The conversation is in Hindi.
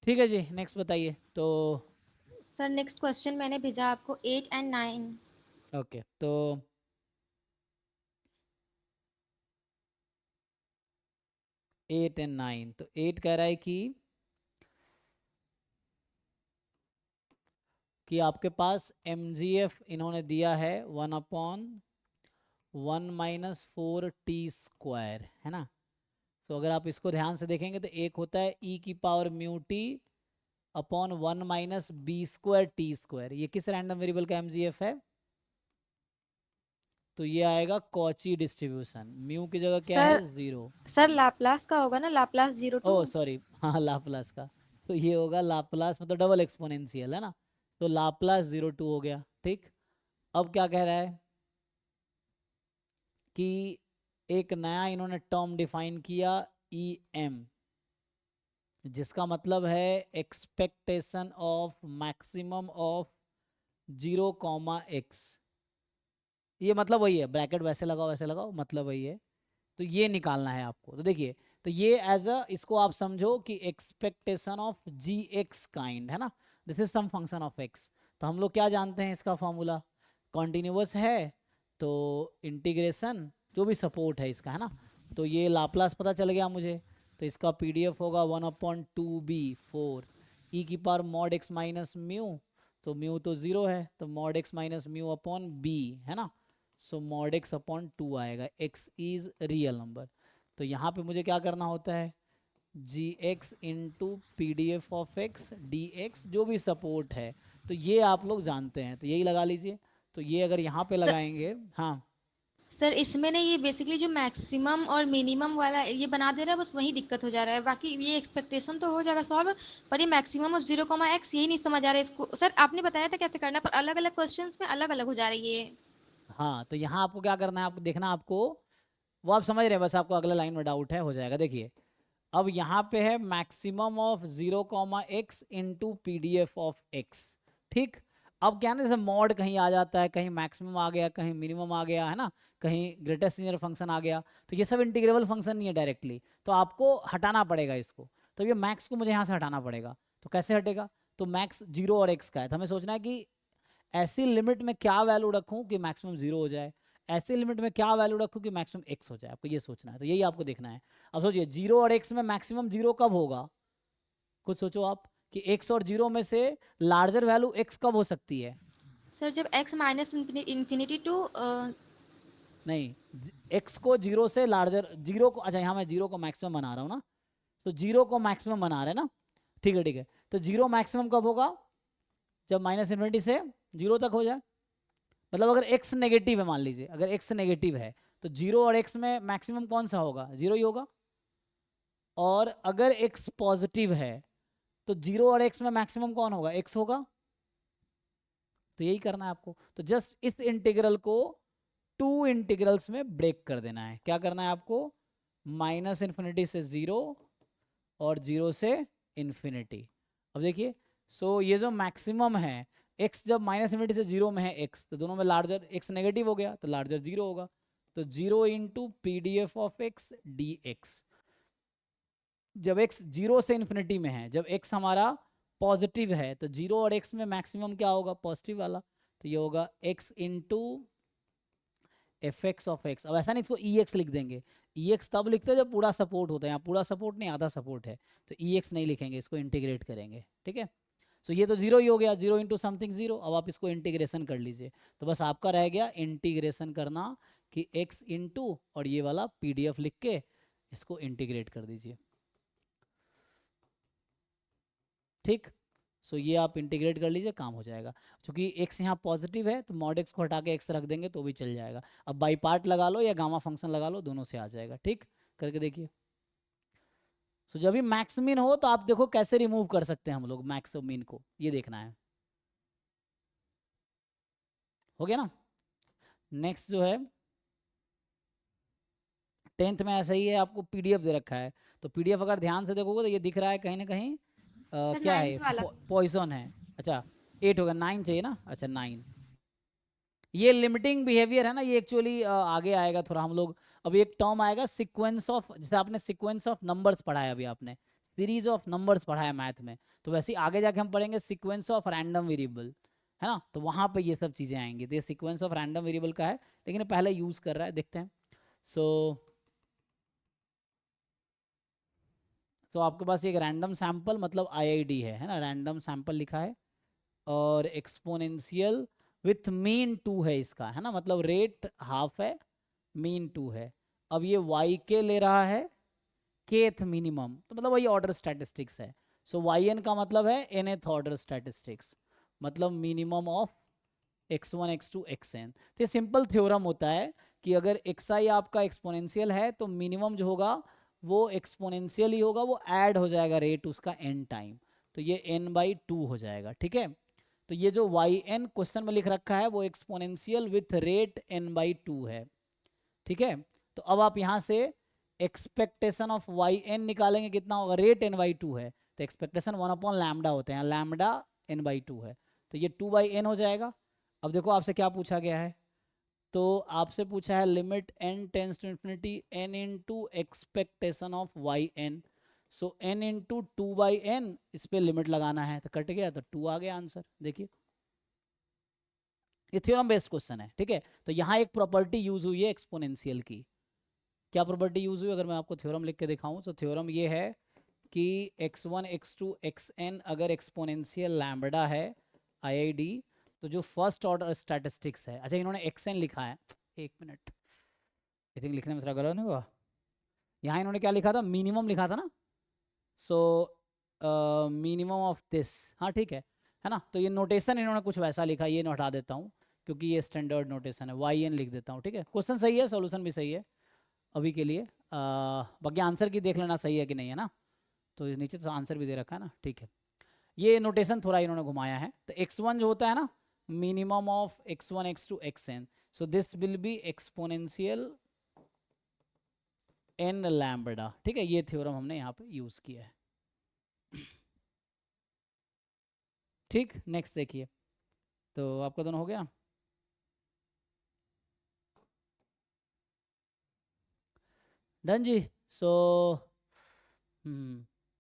ठीक है जी, नेक्स्ट बताइए तो। सर नेक्स्ट क्वेश्चन मैंने भेजा आपको 8 एंड 9। ओके तो 8 और 9, तो 8 कह रहा है कि आपके पास mgf इन्होंने दिया है 1/1 - 4 t² है ना। तो अगर आप इसको ध्यान से देखेंगे तो एक होता है e⁻μt अपॉन 1 - b² t²। ये किस रैंडम वेरिएबल का mgf है? तो ये आएगा कॉची डिस्ट्रीब्यूशन। म्यू की जगह क्या है? सर 0। सर लाप्लास का होगा ना, लाप्लास 0 to। ओह सॉरी, हाँ लाप्लास का। तो ये होगा लाप्लास मतलब डबल एक्सपोनेंशियल है ना। तो लाप्लास 0 to हो गया। ठीक, अब क्या कह रहा है कि एक नया इन्होंने टर्म डिफाइन किया ई एम, जिसका मतलब है expectation of maximum of 0, x। ये मतलब वही है, ब्रैकेट वैसे लगाओ, मतलब वही है। तो ये निकालना है आपको। तो देखिए, तो ये एज अ, इसको आप समझो कि expectation of g x kind है ना। This is some function of x. तो हम लोग क्या जानते हैं इसका फॉर्मूला? कॉन्टिन्यूअस है तो इंटीग्रेशन जो भी सपोर्ट है इसका है ना। तो ये लाप्लास पता चल गया मुझे। तो इसका पीडीएफ होगा 1/2b⁴ e⁻x−म्यू। तो म्यू तो 0 है, तो mod x minus mu upon b है ना। सो मॉड x अपॉन 2 आएगा। x is real number. तो यहाँ पे मुझे क्या करना होता है? G x into P D F of x d x, जो भी सपोर्ट है। तो ये आप लोग जानते हैं, तो यही लगा लीजिए। तो ये अगर यहाँ पे सर लगाएंगे, हाँ। सर इसमें ना ये बेसिकली जो मैक्सिमम और मिनिमम वाला ये बना दे रहा है, बस वही दिक्कत हो जा रहा है। बाकी ये एक्सपेक्टेशन तो हो जाएगा सॉल्व, पर ये मैक्सिमम ऑफ 0, x यही नहीं समझ आ रहा है इसको। सर आपने बताया था कैसे करना, पर अलग अलग क्वेश्चंस में अलग अलग हो जा रही है ये। हाँ तो यहाँ आपको क्या करना है, आपको देखना, आपको वो आप समझ रहे हैं, बस आपको अगले लाइन में डाउट है, हो जाएगा। देखिए, अब यहाँ पे है maximum of 0, x into P D F of x. ठीक, अब क्या ना, जैसे मॉड कहीं आ जाता है, कहीं मैक्सिमम आ गया, कहीं मिनिमम आ गया है ना, कहीं ग्रेटेस्ट इंटीजर फंक्शन आ गया। तो ये सब इंटीग्रेबल फंक्शन नहीं है डायरेक्टली, तो आपको हटाना पड़ेगा इसको। तो ये मैक्स को मुझे यहाँ से हटाना पड़ेगा। तो कैसे हटेगा? तो मैक्स 0 और x का है, तो हमें सोचना है कि ऐसी लिमिट में क्या वैल्यू रखूं कि मैक्सिमम 0 हो जाए, ऐसी लिमिट में क्या वैल्यू रखूं कि मैक्सिमम x हो जाए। आपको ये सोचना है, तो यही आपको देखना है। अब सोचिए 0 और x में मैक्सिमम 0 कब होगा? खुद सोचो आप कि x और 0 में से लार्जर वैल्यू x कब हो सकती है? सर जब x माइनस इन्फिनिटी टू। नहीं, x को 0 से लार्जर, 0 को, अच्छा यहाँ मैं 0 को मैक्सिमम बना रहा हूँ ना। तो 0 को मैक्सिमम बना रहे हैं ना। ठीक है ठीक है। तो 0 मैक्सिमम कब होगा? जब माइनस इन्फिनिटी से 0 तक हो जाए। मतलब अगर x नेगेटिव है, मान लीजिए अगर x नेगेटिव है, तो 0 और x में मैक्सिमम कौन सा होगा? 0 ही होगा। और अगर x पॉजिटिव है तो 0 और x में मैक्सिमम कौन होगा? x होगा। तो यही करना है आपको। तो जस्ट इस इंटीग्रल को 2 इंटीग्रल्स में ब्रेक कर देना है। क्या करना है आपको? माइनस इन्फिनिटी से 0 और 0 से इन्फिनिटी। अब देखिए, सो ये जो मैक्सिमम है, x जब माइनस इन्फिनिटी से 0 में है x, तो दोनों में लार्जर, x नेगेटिव हो गया तो लार्जर 0 होगा। तो 0 into P D F of x d x. जब x 0 से इन्फिनिटी में है, जब x हमारा पॉजिटिव है, तो 0 और x में मैक्सिमम क्या होगा? पॉजिटिव वाला। तो ये होगा x into F x of x. अब ऐसा नहीं इसको ई एक्स लिख देंगे, ई एक्स तब लिखते हैं जब पूरा सपोर्ट होता है। यहाँ पूरा सपोर्ट नहीं, आधा सपोर्ट है, तो ई एक्स नहीं लिखेंगे, इसको इंटीग्रेट करेंगे। ठीक है। सो ये तो 0 ही हो गया, 0 इंटू समथिंग 0। अब आप इसको इंटीग्रेशन कर लीजिए। तो बस आपका रह गया इंटीग्रेशन करना कि x इंटू और ये वाला पी डी एफ लिख के इसको इंटीग्रेट कर दीजिए। ठीक, सो ये आप इंटीग्रेट कर लीजिए, काम हो जाएगा। क्योंकि x यहाँ पॉजिटिव है तो मॉड x को हटा के x रख देंगे तो भी चल जाएगा। अब बाई पार्ट लगा लो या गामा फंक्शन लगा लो, दोनों से आ जाएगा। ठीक, करके देखिए। सो जब भी मैक्स मिन हो तो आप देखो कैसे रिमूव कर सकते हैं हम लोग मैक्स और मिन को, ये देखना है। हो गया ना। नेक्स्ट जो है 10th में ऐसा ही है, आपको पीडीएफ दे रखा है। तो पीडीएफ अगर ध्यान से देखोगे तो ये दिख रहा है कहीं ना कहीं सर क्या है? 9th वाला। पॉइजन है। अच्छा 8 होगा, 9 चाहिए ना। अच्छा 9, ये लिमिटिंग बिहेवियर है ना, ये एक्चुअली आगे आएगा थोड़ा। हम लोग अभी एक टर्म आएगा सीक्वेंस ऑफ, जैसे आपने सीक्वेंस ऑफ नंबर्स पढ़ा है अभी आपने, सीरीज ऑफ नंबर्स पढ़ा है मैथ में, तो वैसे ही आगे जाके हम पढ़ेंगे सीक्वेंस ऑफ रैंडम वेरिएबल, है ना, तो वहां पे ये सब चीजें आएंगी। तो ये सीक्वेंस ऑफ रैंडम वेरिएबल का है, लेकिन ये पहले यूज कर रहा है, देखते हैं। सो आपके पास एक रैंडम सैंपल मतलब आईआईडी है ना, रैंडम सैंपल लिखा है, और एक्सपोनेंशियल विथ मीन 2 है इसका, है ना, मतलब रेट हाफ है, मीन 2 है। अब ये वाई के ले रहा है kth मिनिमम, तो मतलब वही ऑर्डर स्टैटिस्टिक्स है। सो वाई एन का मतलब है nth ऑर्डर स्टैटिस्टिक्स, मतलब minimum of x1 x2 xn। तो ये सिंपल थ्योरम होता है कि अगर xi आपका एक्सपोनेंशियल है तो मिनिमम जो होगा वो एक्सपोनेंशियल ही होगा, वो ऐड हो जाएगा रेट उसका n टाइम, तो ये n/2 हो जाएगा, ठीक है। तो ये जो वाई एन क्वेश्चन में लिख रखा है वो एक्सपोनेंशियल विथ रेट n/2 है, ठीक है। तो अब आप यहाँ से एक्सपेक्टेशन ऑफ वाई एन निकालेंगे, कितना होगा, रेट n/2 है, तो एक्सपेक्टेशन 1/λ होते हैं, लैम्डा n/2 है, तो ये 2/n हो जाएगा। अब देखो आपसे क्या पूछा गया है, तो आपसे पूछा है limit n tends to infinity n into expectation of y n, so n into 2/n, इस पर लिमिट लगाना है, तो कट गया, तो 2 आ गया आंसर। देखिए ये थ्योरम बेस्ड क्वेश्चन है, ठीक है। तो यहाँ एक प्रॉपर्टी यूज हुई है एक्सपोनेंशियल की, क्या प्रॉपर्टी यूज हुई, अगर मैं आपको थ्योरम लिख के दिखाऊं तो थ्योरम ये है कि x1 x2 xn अगर एक्सपोनेंशियल लैम्बडा है आईआईडी, तो जो फर्स्ट ऑर्डर स्टैटिस्टिक्स है, अच्छा इन्होंने xn लिखा है, एक मिनट, आई थिंक लिखने में थोड़ा गलत नहीं हुआ, यहाँ इन्होंने क्या लिखा था, मिनिमम लिखा था ना, सो मिनिमम ऑफ दिस, हाँ ठीक है ना। तो ये नोटेशन इन्होंने कुछ वैसा लिखा, ये मैं हटा देता हूँ क्योंकि ये स्टैंडर्ड नोटेशन है, वाई एन लिख देता हूँ, ठीक है। क्वेश्चन सही है, सोल्यूशन भी सही है अभी के लिए, बाकी आंसर की देख लेना सही है कि नहीं, है ना, तो नीचे तो आंसर भी दे रखा है ना, ठीक है। ये नोटेशन थोड़ा इन्होंने घुमाया है, तो x1 जो होता है ना, minimum of x1 x2 xn, so this will be exponential n lambda, ठीक है। ये थ्योरम हमने यहाँ पे यूज किया है, ठीक। नेक्स्ट देखिए, तो आपका दोनों हो गया, डन जी। सो